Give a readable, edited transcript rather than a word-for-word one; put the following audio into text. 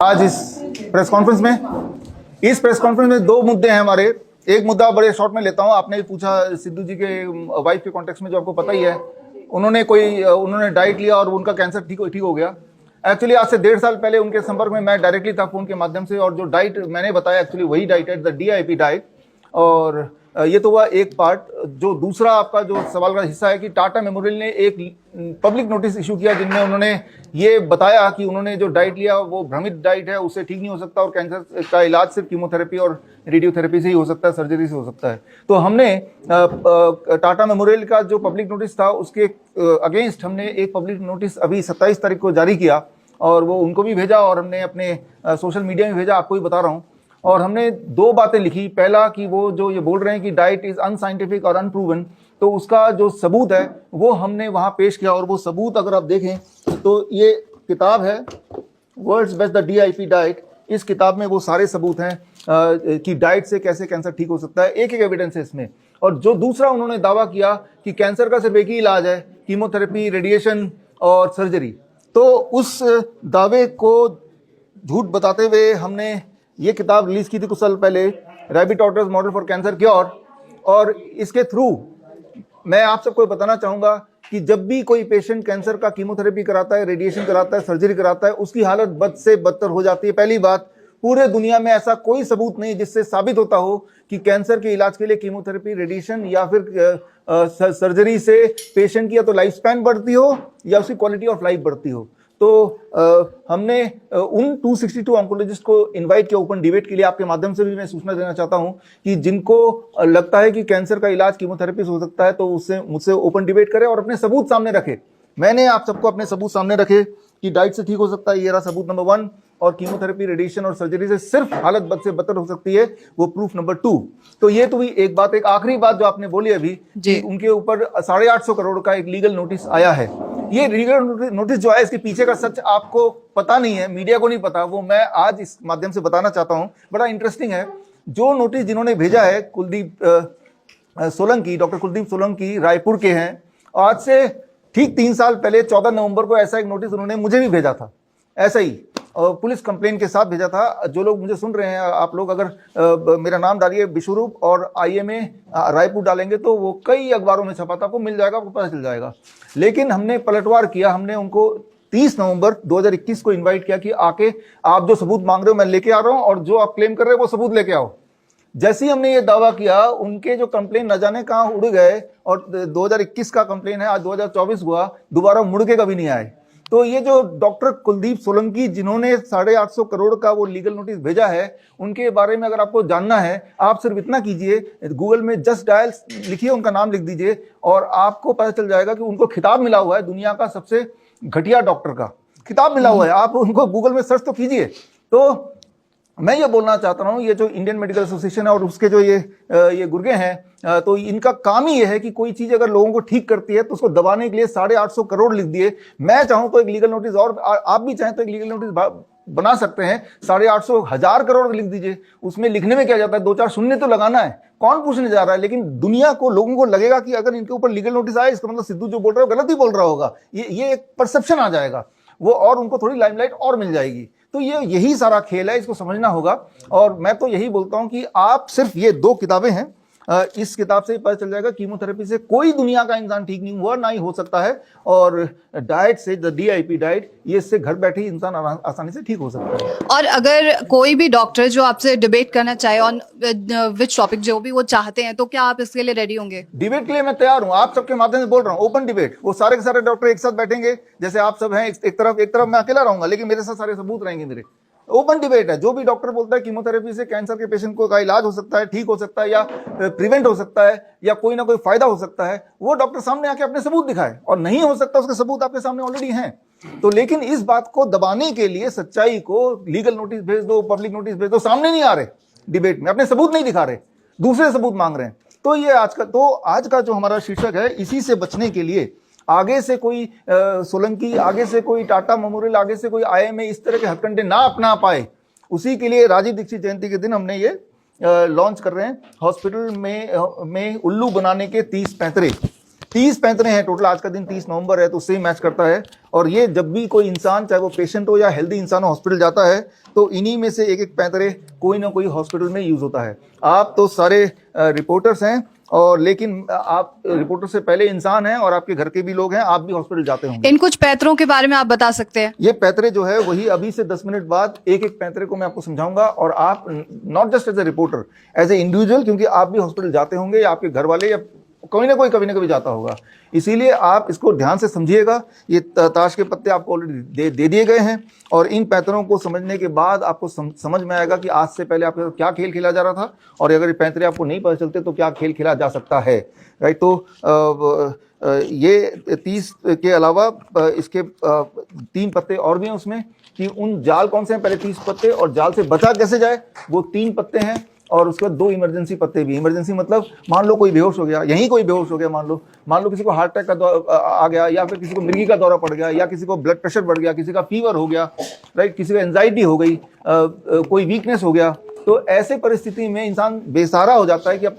आज इस press conference में दो मुद्दे हैं हमारे। एक मुद्दा बड़े शॉर्ट में लेता हूं। आपने पूछा सिद्धू जी के वाइफ के कॉन्टेक्स्ट में, जो आपको पता ही है, उन्होंने डाइट लिया और उनका कैंसर ठीक हो गया। एक्चुअली आज से 1.5 साल पहले उनके संपर्क में मैं डायरेक्टली था फोन के माध्यम से, और जो डाइट मैंने बताया एक्चुअली वही डाइट है, द DIP डाइट। और ये तो हुआ एक पार्ट। जो दूसरा आपका जो सवाल का हिस्सा है कि टाटा मेमोरियल ने एक पब्लिक नोटिस इशू किया, जिनमें उन्होंने ये बताया कि उन्होंने जो डाइट लिया वो भ्रमित डाइट है, उससे ठीक नहीं हो सकता, और कैंसर का इलाज सिर्फ कीमोथेरेपी और रेडियोथेरेपी से ही हो सकता है, सर्जरी से हो सकता है। तो हमने टाटा मेमोरियल का जो पब्लिक नोटिस था उसके अगेंस्ट हमने एक पब्लिक नोटिस अभी 27 तारीख को जारी किया, और वो उनको भी भेजा और हमने अपने सोशल मीडिया में भेजा, आपको भी बता रहा हूँ। और हमने दो बातें लिखी। पहला कि वो जो ये बोल रहे हैं कि डाइट इज अनसाइंटिफिक और अनप्रूवन, तो उसका जो सबूत है वो हमने वहां पेश किया। और वो सबूत अगर आप देखें तो ये किताब है world's best the DIP diet. इस किताब में वो सारे सबूत हैं कि डाइट से कैसे कैंसर ठीक हो सकता है, एक एक एविडेंस है इसमें। और जो दूसरा उन्होंने दावा किया कि कैंसर का सिर्फ एक ही इलाज है, कीमोथेरेपी, रेडिएशन और सर्जरी, तो उस दावे को झूठ बताते हुए हमने ये किताब रिलीज की थी कुछ साल पहले, rabbit doctors model for cancer cure. और इसके थ्रू मैं आप सबको बताना चाहूंगा कि जब भी कोई पेशेंट कैंसर का कीमोथेरेपी कराता है, रेडिएशन कराता है, सर्जरी कराता है, उसकी हालत बद से बदतर हो जाती है। पहली बात, पूरे दुनिया में ऐसा कोई सबूत नहीं जिससे साबित होता हो कि कैंसर के इलाज के लिए कीमोथेरेपी, रेडिएशन या फिर सर्जरी से पेशेंट की या तो लाइफ स्पैन बढ़ती हो या उसकी क्वालिटी ऑफ लाइफ बढ़ती हो। तो हमने उन 262 ऑन्कोलॉजिस्ट को इनवाइट किया ओपन डिबेट के लिए। आपके माध्यम से भी मैं सूचना देना चाहता हूं कि जिनको लगता है कि कैंसर का इलाज कीमोथेरेपी से हो सकता है, तो उससे मुझसे ओपन डिबेट करें और अपने सबूत सामने रखे। मैंने आप सबको अपने सबूत सामने रखे कि डाइट से ठीक हो सकता है, ये रहा सबूत नंबर 1, और कीमोथेरेपी, रेडिएशन और सर्जरी से सिर्फ हालत बद से बदतर हो सकती है, वो प्रूफ नंबर 2। तो ये तो भी एक बात। एक आखिरी बात जो आपने बोली अभी कि उनके ऊपर 850 करोड़ का एक लीगल नोटिस आया है। ये लीगल नोटिस जो है, इसके पीछे का सच आपको पता नहीं है, मीडिया को नहीं पता, वो मैं आज इस माध्यम से बताना चाहता हूं। बड़ा इंटरेस्टिंग है। जो नोटिस जिन्होंने भेजा है डॉक्टर कुलदीप सोलंकी रायपुर के हैं। आज से ठीक 3 साल पहले 14 नवंबर को ऐसा एक नोटिस उन्होंने मुझे भी भेजा था, ऐसा ही पुलिस कंप्लेन के साथ भेजा था। जो लोग मुझे सुन रहे हैं, आप लोग अगर मेरा नाम डालिए विश्वरूप और IMA रायपुर डालेंगे तो वो कई अखबारों में छपा था, आपको मिल जाएगा, आपको पता चल जाएगा। लेकिन हमने पलटवार किया। हमने उनको 30 नवंबर 2021 को इन्वाइट किया कि आके आप जो सबूत मांग रहे हो मैं लेके आ रहा हूं, और जो आप क्लेम कर रहे हो वो सबूत लेके आओ। जैसे ही हमने ये दावा किया, उनके जो कंप्लेन न जाने कहां उड़ गए, और 2021 का कंप्लेन है, आज 2024 हुआ, दोबारा मुड़ के कभी नहीं आए। तो ये जो डॉक्टर कुलदीप सोलंकी जिन्होंने 850 करोड़ का वो लीगल नोटिस भेजा है, उनके बारे में अगर आपको जानना है, आप सिर्फ इतना कीजिए, गूगल में जस्ट डायल लिखिए, उनका नाम लिख दीजिए, और आपको पता चल जाएगा कि उनको खिताब मिला हुआ है, दुनिया का सबसे घटिया डॉक्टर का खिताब मिला हुआ है। आप उनको गूगल में सर्च तो कीजिए। तो मैं ये बोलना चाहता हूं, ये जो इंडियन मेडिकल एसोसिएशन है और उसके जो ये गुर्गे हैं, तो इनका काम ही ये है कि कोई चीज अगर लोगों को ठीक करती है तो उसको दबाने के लिए 850 करोड़ लिख दिए। मैं चाहूं तो एक लीगल नोटिस, और आप भी चाहें तो एक लीगल नोटिस बना सकते हैं, 850 हजार करोड़ लिख दीजिए। उसमें लिखने में क्या जाता है, 2-4 शून्य तो लगाना है, कौन पूछने जा रहा है। लेकिन दुनिया को, लोगों को लगेगा कि अगर इनके ऊपर लीगल नोटिस आए, इसका मतलब सिद्धू जो बोल रहा है गलत ही बोल रहा होगा। ये एक परसेप्शन आ जाएगा वो, और उनको थोड़ी लाइमलाइट और मिल जाएगी। तो यही सारा खेल है, इसको समझना होगा। और मैं तो यही बोलता हूं कि आप सिर्फ ये 2 किताबें हैं, इस किताब से पता चल जाएगा कीमोथेरेपी से कोई दुनिया का इंसान ठीक नहीं हुआ, ना ही हो सकता है। और डाइट से, द DIP डाइट, ये इससे घर बैठे ही इंसान आसानी से ठीक हो सकता है। और अगर कोई भी डॉक्टर जो आपसे डिबेट करना चाहे ऑन विच टॉपिक, जो भी वो चाहते हैं, तो क्या आप इसके लिए रेडी होंगे? डिबेट के लिए मैं तैयार हूं, आप सबके माध्यम से बोल रहा हूं, ओपन डिबेट। वो सारे के सारे डॉक्टर एक साथ बैठेंगे, जैसे आप सब हैं, एक तरफ मैं अकेला रहूंगा, लेकिन मेरे साथ सारे सबूत रहेंगे मेरे। ओपन डिबेट है। जो भी डॉक्टर बोलता है कीमोथेरेपी से कैंसर के पेशेंट को का इलाज हो सकता है, ठीक हो सकता है, या प्रिवेंट हो सकता है, या कोई ना कोई फायदा हो सकता है, वो डॉक्टर सामने आके अपने सबूत दिखाए। और नहीं हो सकता, उसके सबूत आपके सामने ऑलरेडी हैं। तो लेकिन इस बात को दबाने के लिए, सच्चाई को, लीगल नोटिस भेज दो, पब्लिक नोटिस भेज दो, सामने नहीं आ रहे डिबेट में, अपने सबूत नहीं दिखा रहे, दूसरे सबूत मांग रहे हैं। तो ये आज का जो हमारा शीर्षक है, इसी से बचने के लिए आगे से कोई सोलंकी, आगे से कोई टाटा मेमोरियल, आगे से कोई IMA इस तरह के हथकंडे ना अपना पाए, उसी के लिए राजीव दीक्षित जयंती के दिन हमने ये लॉन्च कर रहे हैं। हॉस्पिटल में उल्लू बनाने के 30 पैंतरे हैं टोटल। आज का दिन 30 नवंबर है, तो उससे ही मैच करता है। और ये जब भी कोई इंसान, चाहे वो पेशेंट हो या हेल्दी इंसान हो, हॉस्पिटल जाता है तो इन्हीं में से एक एक पैंतरे कोई ना कोई हॉस्पिटल में यूज होता है। आप तो सारे रिपोर्टर्स हैं, और लेकिन आप रिपोर्टर से पहले इंसान हैं और आपके घर के भी लोग हैं, आप भी हॉस्पिटल जाते होंगे। इन कुछ पैतरों के बारे में आप बता सकते हैं? ये पैतरे जो है वही अभी से 10 मिनट बाद एक एक पैतरे को मैं आपको समझाऊंगा, और आप not just as a reporter, as a individual, क्योंकि आप भी हॉस्पिटल जाते होंगे या आपके घर वाले या कोई ना कोई कभी ना कभी जाता होगा, इसीलिए आप इसको ध्यान से समझिएगा। ये ताश के पत्ते आपको ऑलरेडी दे दिए गए हैं, और इन पैतरों को समझने के बाद आपको समझ में आएगा कि आज से पहले आपके क्या खेल खेला जा रहा था, और अगर ये पैतरे आपको नहीं पता चलते तो क्या खेल खेला जा सकता है, राइट। तो ये 30 के अलावा इसके 3 पत्ते और भी हैं उसमें, कि उन जाल कौन से हैं, पहले 30 पत्ते, और जाल से बचा कैसे जाए वो 3 पत्ते हैं, और उसके बाद 2 इमरजेंसी पत्ते भी। इमरजेंसी मतलब मान लो कोई बेहोश हो गया, यहीं कोई बेहोश हो गया, मान लो किसी को हार्ट अटैक का आ गया, या फिर किसी को मिर्गी का दौरा पड़ गया, या किसी को ब्लड प्रेशर बढ़ गया, किसी का फीवर हो गया, राइट, किसी को एंजाइटी हो गई, कोई वीकनेस हो गया, तो ऐसे परिस्थिति में इंसान बेसहारा हो जाता है कि अब